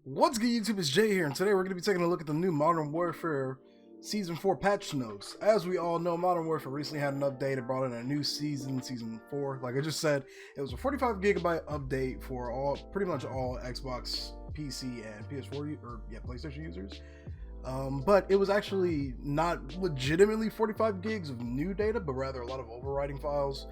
What's good, YouTube? It's Jay here, and today we're going to be taking a look at the new Modern Warfare Season 4 patch notes. As we all know, Modern Warfare recently had an update. It brought in a new season, Season 4. Like I just said, it was a 45 gigabyte update for pretty much all Xbox, PC, and PS4, PlayStation users. But it was actually not legitimately 45 gigs of new data, but rather a lot of overwriting files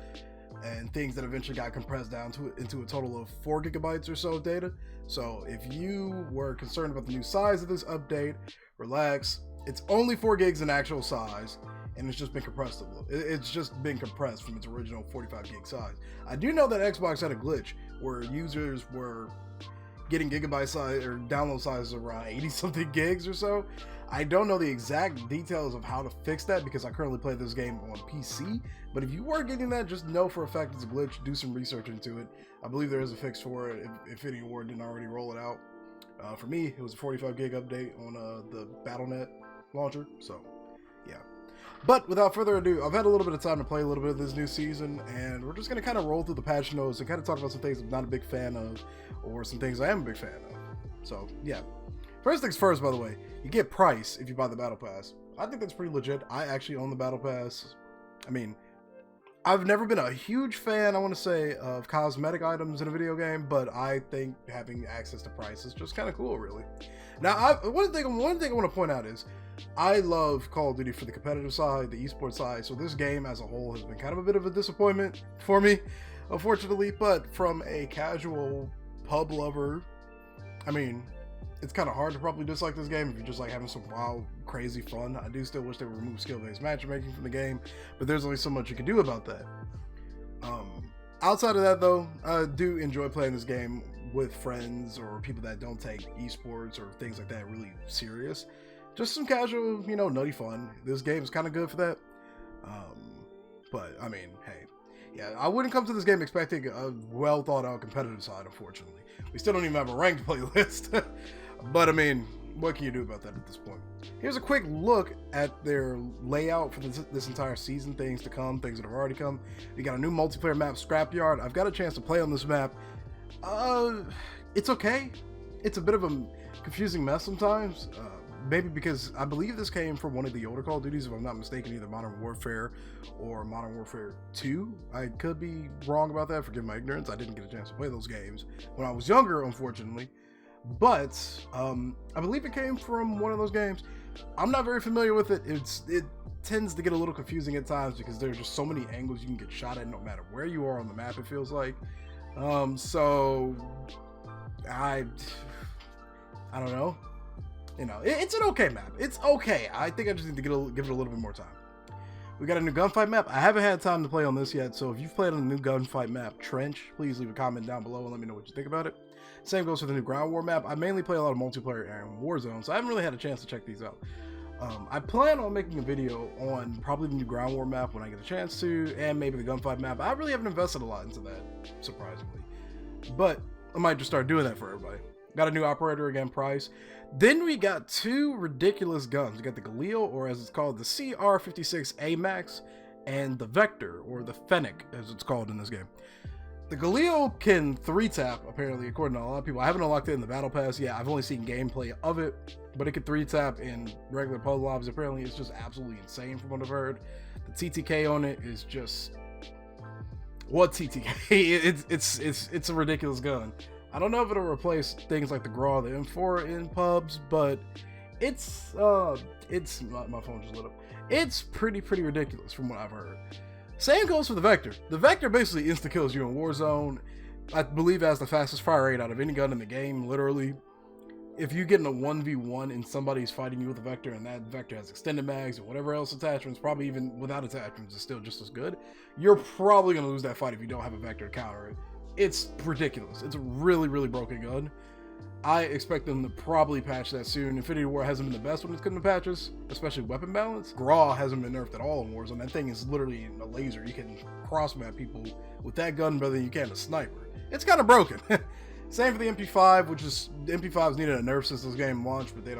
and things that eventually got compressed down into a total of 4 gigabytes or so of data. So if you were concerned about the new size of this update, relax. It's only 4 gigs in actual size, and it's just been compressed a little. It's just been compressed from its original 45 gig size. I do know that Xbox had a glitch where users were getting gigabyte size or download sizes around 80 something gigs or so. I don't know the exact details of how to fix that because I currently play this game on PC, but if you were getting that, just know for a fact it's a glitch. Do some research into it. I believe there is a fix for it if any award didn't already roll it out. For me, it was a 45 gig update on the Battle.net launcher, so yeah. But without further ado, I've had a little bit of time to play a little bit of this new season, and we're just going to kind of roll through the patch notes and kind of talk about some things I'm not a big fan of, or some things I am a big fan of. So yeah. First things first, by the way, you get price if you buy the Battle Pass. I think that's pretty legit. I actually own the Battle Pass. I mean, I've never been a huge fan, I want to say, of cosmetic items in a video game, but I think having access to price is just kind of cool, really. Now, one thing I want to point out is, I love Call of Duty for the competitive side, the esports side, so this game as a whole has been kind of a bit of a disappointment for me, unfortunately, but from a casual pub lover, I mean, it's kind of hard to probably dislike this game if you're just like having some wild, crazy fun. I do still wish they would remove skill-based matchmaking from the game, but there's only so much you can do about that. Outside of that, though, I do enjoy playing this game with friends or people that don't take esports or things like that really serious. Just some casual, nutty fun. This game is kind of good for that. But, I mean, hey. Yeah, I wouldn't come to this game expecting a well thought out competitive side, unfortunately. We still don't even have a ranked playlist. But, I mean, what can you do about that at this point? Here's a quick look at their layout for this entire season, things to come, things that have already come. We got a new multiplayer map, Scrapyard. I've got a chance to play on this map. It's okay. It's a bit of a confusing mess sometimes. Maybe because I believe this came from one of the older Call of Duties, if I'm not mistaken, either Modern Warfare or Modern Warfare 2. I could be wrong about that, forgive my ignorance. I didn't get a chance to play those games when I was younger, unfortunately. But I believe it came from one of those games. I'm not very familiar with it. It tends to get a little confusing at times because there's just so many angles you can get shot at no matter where you are on the map, it feels like. So I don't know. It's an okay map. It's okay. I think I just need to give it a little bit more time. We got a new gunfight map. I haven't had time to play on this yet, so if you've played on the new gunfight map, Trench, please leave a comment down below and let me know what you think about it. Same goes for the new ground war map. I mainly play a lot of multiplayer and Warzone, so I haven't really had a chance to check these out. I plan on making a video on probably the new ground war map when I get a chance to, and maybe the gunfight map. I really haven't invested a lot into that, surprisingly. But I might just start doing that for everybody. Got a new operator again, price. Then we got 2 ridiculous guns. We got the Galil, or as it's called, the CR56A Max, and the Vector, or the Fennec, as it's called in this game. The Galil can 3-tap, apparently, according to a lot of people. I haven't unlocked it in the Battle Pass yet. I've only seen gameplay of it, but it can 3-tap in regular pub lobs. Apparently, it's just absolutely insane from what I've heard. The TTK on it is just... What TTK? It's a ridiculous gun. I don't know if it'll replace things like the Grau, the M4 in pubs, but it's my phone just lit up. It's pretty ridiculous from what I've heard. Same goes for the Vector. The Vector basically insta-kills you in Warzone. I believe it has the fastest fire rate out of any gun in the game, literally. If you get in a 1v1 and somebody's fighting you with a Vector and that Vector has extended mags or whatever else attachments, probably even without attachments is still just as good, you're probably going to lose that fight if you don't have a Vector to counter it. It's ridiculous. It's a really broken gun. I expect them to probably patch that soon. Infinity War hasn't been the best when it's coming to patches, especially weapon balance. Grau hasn't been nerfed at all in Warzone. That thing is literally a laser. You can cross-map people with that gun better than you can a sniper. It's kind of broken. Same for the MP5, which is the MP5's needed a nerf since this game launched, but they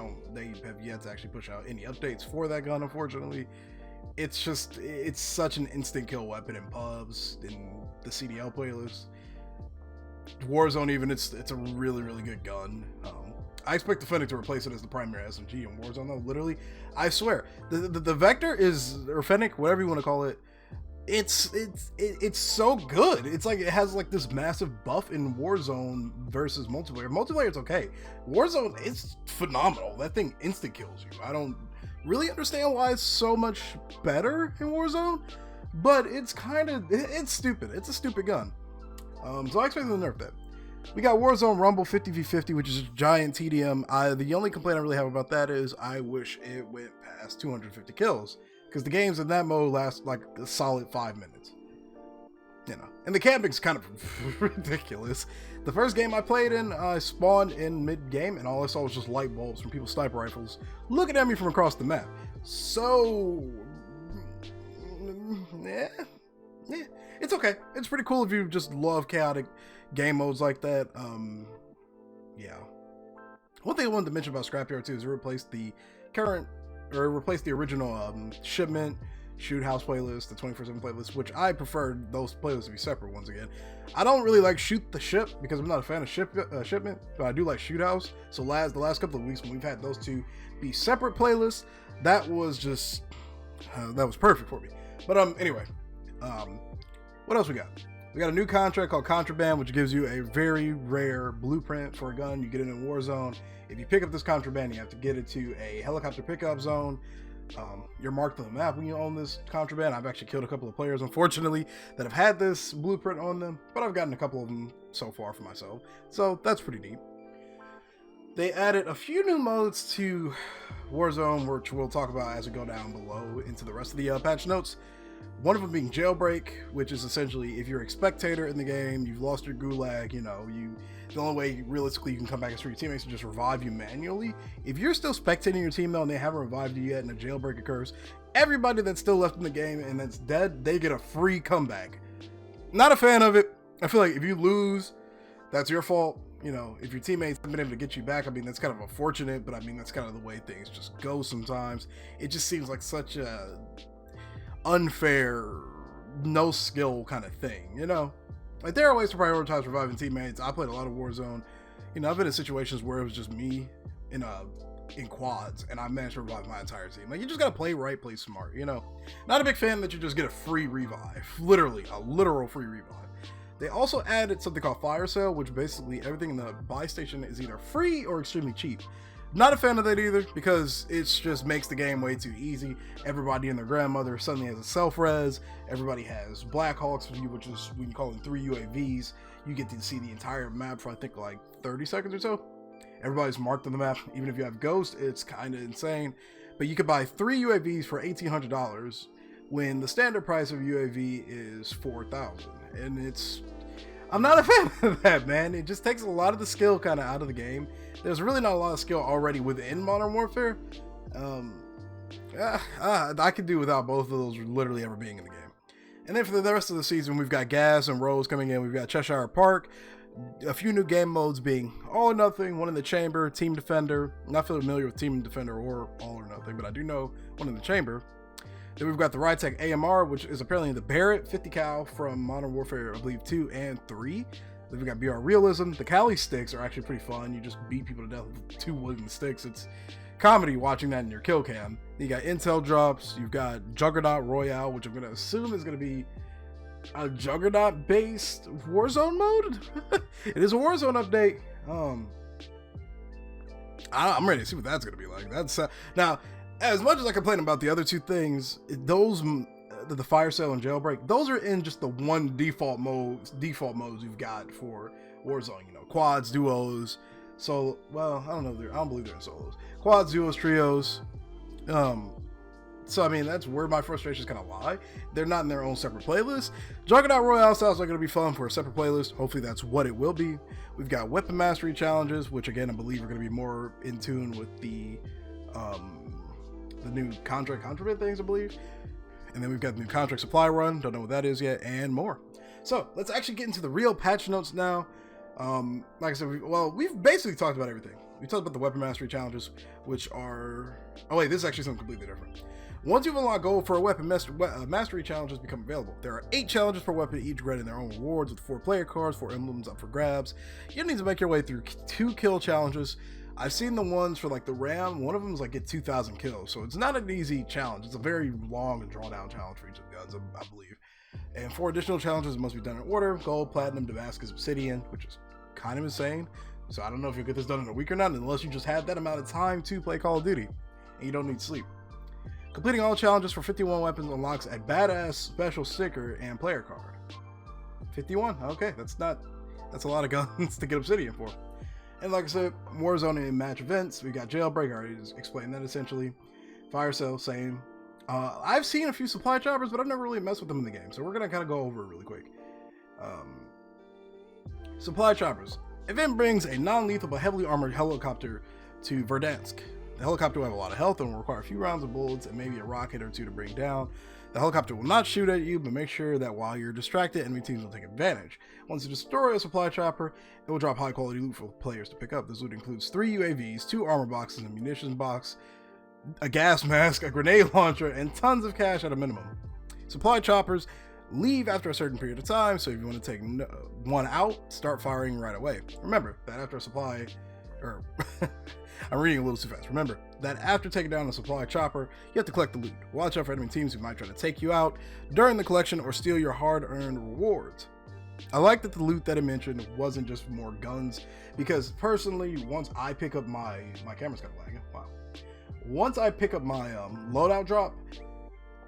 have yet to actually push out any updates for that gun, unfortunately. It's such an instant kill weapon in pubs, in the CDL playlist. Warzone even, it's a really good gun. I expect the Fennec to replace it as the primary SMG in Warzone, though. Literally, I swear, the Vector is, or Fennec, whatever you want to call it, it's so good. It's like it has like this massive buff in Warzone versus multiplayer. Multiplayer, it's okay. Warzone, it's phenomenal. That thing instant kills you. I don't really understand why it's so much better in Warzone, but it's kind of, it's stupid. It's a stupid gun. So I expect them to nerf that. We got Warzone Rumble 50v50, which is a giant TDM. The only complaint I really have about that is I wish it went past 250 kills, because the games in that mode last like a solid 5 minutes. You know, and the camping's kind of ridiculous. The first game I played in, I spawned in mid-game, and all I saw was just light bulbs from people's sniper rifles looking at me from across the map. So, yeah, it's okay. It's pretty cool if you just love chaotic game modes like that. Yeah. One thing I wanted to mention about Scrapyard too is it replaced the original shipment, shoot house playlist, the 24/7 playlist, which I preferred those playlists to be separate once again. I don't really like shoot the ship because I'm not a fan of shipment, but I do like shoot house. So the last couple of weeks when we've had those two be separate playlists, that was just that was perfect for me. But anyway, what else we got? We got a new contract called Contraband, which gives you a very rare blueprint for a gun. You get it in Warzone. If you pick up this contraband, you have to get it to a helicopter pickup zone. You're marked on the map when you own this contraband. I've actually killed a couple of players, unfortunately, that have had this blueprint on them, but I've gotten a couple of them so far for myself. So that's pretty neat. They added a few new modes to Warzone, which we'll talk about as we go down below into the rest of the patch notes. One of them being Jailbreak, which is essentially if you're a spectator in the game, you've lost your gulag, you know, the only way realistically you can come back and see your teammates is just revive you manually. If you're still spectating your team and they haven't revived you yet and a jailbreak occurs, everybody that's still left in the game and that's dead, they get a free comeback. Not a fan of it. I feel like if you lose, that's your fault. You know, if your teammates haven't been able to get you back, I mean, that's kind of unfortunate, but I mean, that's kind of the way things just go sometimes. It just seems like such a unfair, no skill kind of thing, you know? Like, there are ways to prioritize reviving teammates. I played a lot of Warzone. You know, I've been in situations where it was just me in quads, and I managed to revive my entire team. Like, you just gotta play right, play smart, you know? Not a big fan that you just get a free revive. Literally, a literal free revive. They also added something called Fire Sale, which basically everything in the buy station is either free or extremely cheap. Not a fan of that either, because it just makes the game way too easy. Everybody and their grandmother suddenly has a self-res. Everybody has Black Hawks, which is when you call them 3 UAVs. You get to see the entire map for I think like 30 seconds or so. Everybody's marked on the map. Even if you have Ghost, it's kind of insane. But you could buy 3 UAVs for $1,800 when the standard price of UAV is $4,000. And I'm not a fan of that, man. It just takes a lot of the skill kind of out of the game. There's really not a lot of skill already within Modern Warfare. I could do without both of those literally ever being in the game. And then for the rest of the season, we've got Gas and Rose coming in. We've got Cheshire Park. A few new game modes being All or Nothing, One in the Chamber, Team Defender. Not familiar with Team Defender or All or Nothing, but I do know One in the Chamber. Then we've got the Rytech AMR, which is apparently the Barrett 50 cal from Modern Warfare, I believe 2 and 3. Then we've got BR Realism. The Cali sticks are actually pretty fun. You just beat people to death with 2 wooden sticks. It's comedy watching that in your kill cam. You got Intel drops. You've got Juggernaut Royale, which I'm going to assume is going to be a Juggernaut-based Warzone mode. It is a Warzone update. I'm ready to see what that's going to be like. That's now, as much as I complain about the other 2 things, those the Fire Sale and Jailbreak, those are in just the one default modes you've got for Warzone. You know, quads, duos. So, well, I don't believe they're in solos. Quads, duos, trios. So I mean, that's where my frustrations kind of lie. They're not in their own separate playlist. Juggernaut Royale sounds like it'll be fun for a separate playlist. Hopefully that's what it will be. We've got weapon mastery challenges, which again I believe are going to be more in tune with the new contraband things, I believe. And then we've got the new contract supply run, don't know what that is yet, and more. So let's actually get into the real patch notes now. Like I said, we've basically talked about everything. We talked about the weapon mastery challenges, which are, oh wait, this is actually something completely different. Once you've unlocked gold for a weapon mastery challenges become available. There are 8 challenges per weapon, each granting their own rewards with 4 player cards, 4 emblems up for grabs. You need to make your way through 2 kill challenges. I've seen the ones for like the RAM. One of them is like get 2,000 kills, so it's not an easy challenge. It's a very long and drawn out challenge for each of the guns, I believe. And 4 additional challenges must be done in order: gold, platinum, Damascus, obsidian, which is kind of insane. So I don't know if you'll get this done in a week or not, unless you just have that amount of time to play Call of Duty and you don't need sleep. Completing all challenges for 51 weapons unlocks a badass special sticker and player card. 51, okay, that's a lot of guns to get obsidian for. And like I said, Warzone and match events, we got Jailbreak, I already just explained that essentially. Fire Sale, same. I've seen a few supply choppers, but I've never really messed with them in the game, so we're gonna kind of go over it really quick. Supply choppers. Event brings a non-lethal but heavily armored helicopter to Verdansk. The helicopter will have a lot of health and will require a few rounds of bullets and maybe a rocket or two to bring down. The helicopter will not shoot at you, but make sure that while you're distracted, enemy teams will take advantage. Once you destroy a supply chopper, it will drop high quality loot for players to pick up. This loot includes 3 UAVs, 2 armor boxes, a munitions box, a gas mask, a grenade launcher, and tons of cash at a minimum. Supply choppers leave after a certain period of time, so if you want to take one out, start firing right away. Remember that after a supply, I'm reading a little too fast. Remember that after taking down a supply chopper, you have to collect the loot. Watch out for enemy teams who might try to take you out during the collection or steal your hard-earned rewards. I like that the loot that I mentioned wasn't just more guns, because personally, once I pick up my camera's kind of lagging. Wow. Once I pick up my loadout drop,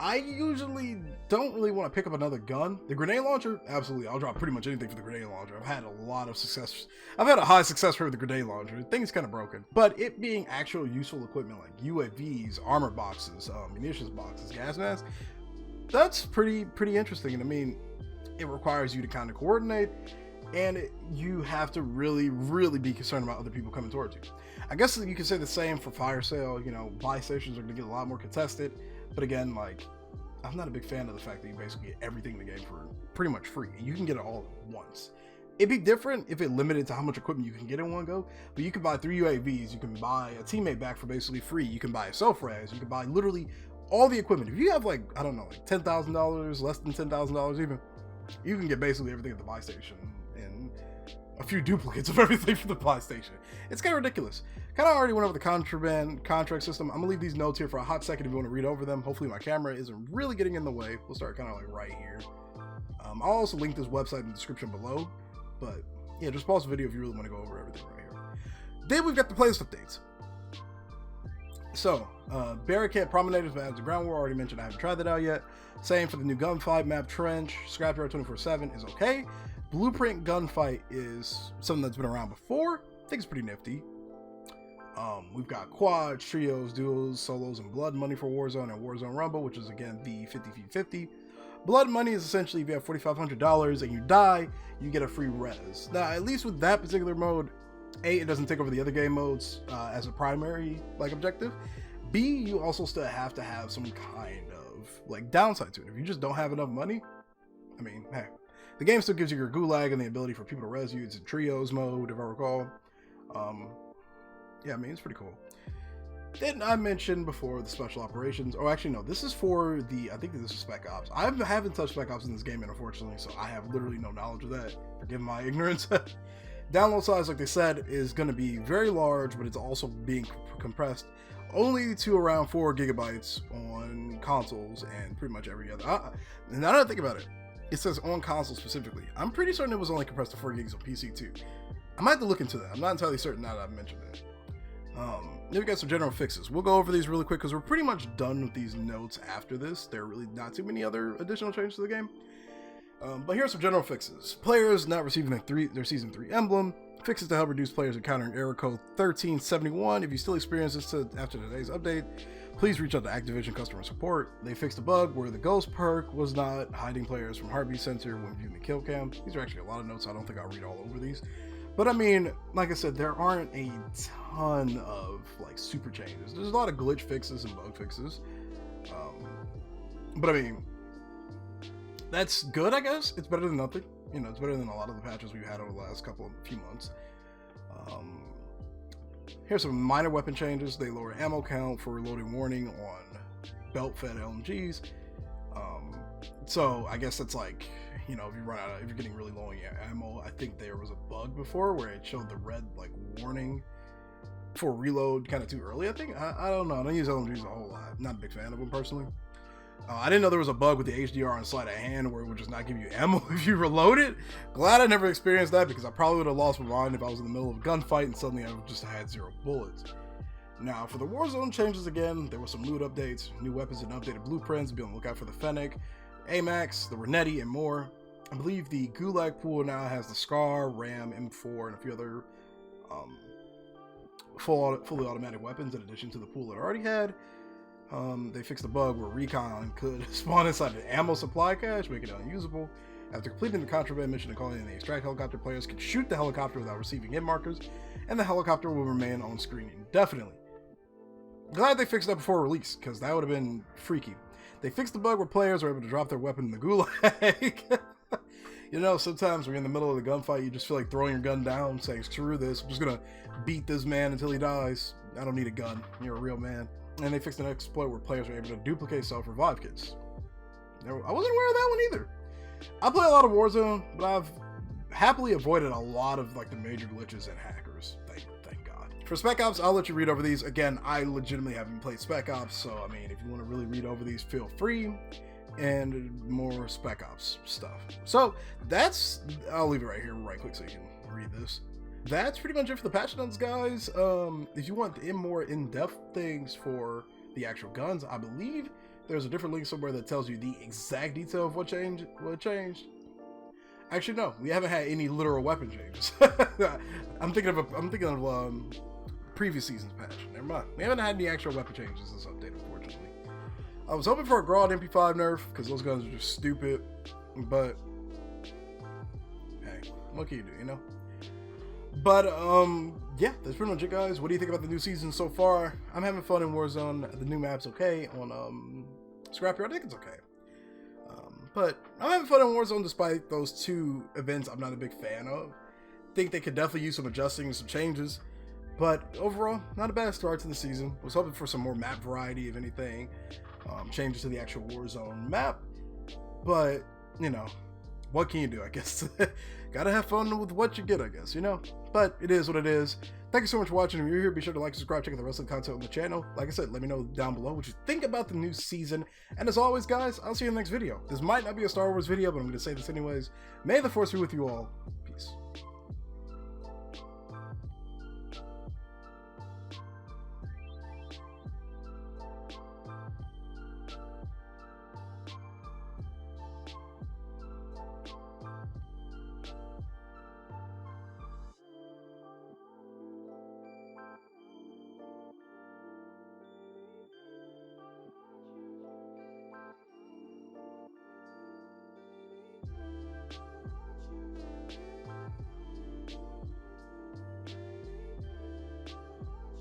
I usually don't really want to pick up another gun. The grenade launcher, absolutely. I'll drop pretty much anything for the grenade launcher. I've had a lot of success. I've had a high success rate with the grenade launcher. The thing's kind of broken. But it being actual useful equipment like UAVs, armor boxes, munitions boxes, gas masks, that's pretty interesting. And I mean, it requires you to kind of coordinate, and you have to really be concerned about other people coming towards you. I guess you could say the same for Fire Sale. You know, buy stations are going to get a lot more contested. But again, like, I'm not a big fan of the fact that you basically get everything in the game for pretty much free. You can get it all at once. It'd be different if it limited to how much equipment you can get in one go, but you can buy 3 UAVs, you can buy a teammate back for basically free, you can buy a self-res, you can buy literally all the equipment. If you have like, I don't know, like $10,000, less than $10,000 even, you can get basically everything at the buy station and a few duplicates of everything from the buy station. It's kind of ridiculous. Kind of already went over the contraband contract system. I'm gonna leave these notes here for a hot second if you want to read over them. Hopefully my camera isn't really getting in the way. We'll start kind of like right here. I'll also link this website in the description below. But yeah, just pause the video if you really want to go over everything right here. Then we've got the playlist updates. So, Barricade Promenade adds the ground war. Already mentioned I haven't tried that out yet. Same for the new gunfight map Trench. Scrapyard 24/7 is okay. Blueprint gunfight is something that's been around before. I think it's pretty nifty. We've got quads, trios, duos, solos, and blood money for Warzone and Warzone Rumble, which is again the 50-50. Blood money is essentially if you have $4,500 and you die, you get a free res. Now, at least with that particular mode, A, it doesn't take over the other game modes as a primary like objective. B, you also still have to have some kind of like downside to it. If you just don't have enough money, I mean, hey, the game still gives you your gulag and the ability for people to res you. It's in trios mode, if I recall. Yeah, I mean, it's pretty cool. Then I mentioned before the special operations. Oh, actually, no, this is for the, I think this is Spec Ops. I haven't touched Spec Ops in this game, unfortunately, so I have literally no knowledge of that. Forgive my ignorance. Download size, like they said, is going to be very large, but it's also being compressed only to around 4 gigabytes on consoles and pretty much every other. And now that I think about it, it says on console specifically. I'm pretty certain it was only compressed to 4 gigs on PC too. I might have to look into that. I'm not entirely certain now that I've mentioned it. Then we got some general fixes. We'll go over these really quick because we're pretty much done with these notes after this. There are really not too many other additional changes to the game. But here's some general fixes. Players not receiving their Season 3 emblem. Fixes to help reduce players encountering error code 1371. If you still experience this after today's update, please reach out to Activision customer support. They fixed a bug where the ghost perk was not hiding players from heartbeat sensor when viewing the kill cam. These are actually a lot of notes, so I don't think I'll read all over these. But I mean, like I said, there aren't a ton of like super changes. There's a lot of glitch fixes and bug fixes. But I mean, that's good, I guess. It's better than nothing. You know, it's better than a lot of the patches we've had over the last few months. Here's some minor weapon changes. They lower ammo count for reloading warning on belt-fed LMGs. So I guess that's like, you know, if you're getting really low on your ammo, I think there was a bug before where it showed the red like warning for reload kind of too early, I think. I don't know. I don't use LMGs a whole lot. Not a big fan of them personally. I didn't know there was a bug with the HDR on sleight of hand where it would just not give you ammo if you reload it. Glad I never experienced that, because I probably would have lost my mind if I was in the middle of a gunfight and suddenly I just had 0 bullets. Now, for the Warzone changes again, there were some loot updates, new weapons and updated blueprints. Be on the lookout for the Fennec, AMAX, the Renetti, and more. I believe the Gulag pool now has the Scar, Ram, M4, and a few other fully automatic weapons in addition to the pool it already had. They fixed the bug where recon could spawn inside an ammo supply cache, making it unusable. After completing the contraband mission and calling in the extract helicopter, players can shoot the helicopter without receiving hit markers, and the helicopter will remain on screen indefinitely. Glad they fixed that before release, because that would have been freaky. They fixed the bug where players are able to drop their weapon in the Gulag. You know, sometimes when you're in the middle of the gunfight, you just feel like throwing your gun down, saying, screw this, I'm just gonna beat this man until he dies. I don't need a gun. You're a real man. And they fixed an exploit where players are able to duplicate self-revive kits. I wasn't aware of that one either. I play a lot of Warzone, but I've happily avoided a lot of like the major glitches and hackers. Thank God. For Spec Ops, I'll let you read over these. Again, I legitimately haven't played Spec Ops, so I mean, if you want to really read over these, feel free. And more Spec Ops stuff. So that's, I'll leave it right here right quick so you can read this. That's pretty much it for the patch notes, guys. If you want more in-depth things for the actual guns, I believe there's a different link somewhere that tells you the exact detail of what changed. Actually, no, we haven't had any literal weapon changes. I'm thinking of previous season's patch. Never mind. We haven't had any actual weapon changes this update, unfortunately. I was hoping for a Grau and MP5 nerf because those guns are just stupid, but hey, what can you do, you know? But yeah, that's pretty much it, guys. What do you think about the new season so far? I'm having fun in Warzone. The new map's okay. On Scrapyard, I think it's okay. But I'm having fun in Warzone despite those 2 events I'm not a big fan of. Think they could definitely use some adjusting and some changes. But overall, not a bad start to the season. Was hoping for some more map variety, if anything. Changes to the actual Warzone map. But, you know, what can you do, I guess? Gotta have fun with what you get, I guess, you know? But it is what it is. Thank you so much for watching. If you're here, be sure to like, subscribe, check out the rest of the content on the channel. Like I said, let me know down below what you think about the new season. And as always, guys, I'll see you in the next video. This might not be a Star Wars video, but I'm going to say this anyways. May the Force be with you all.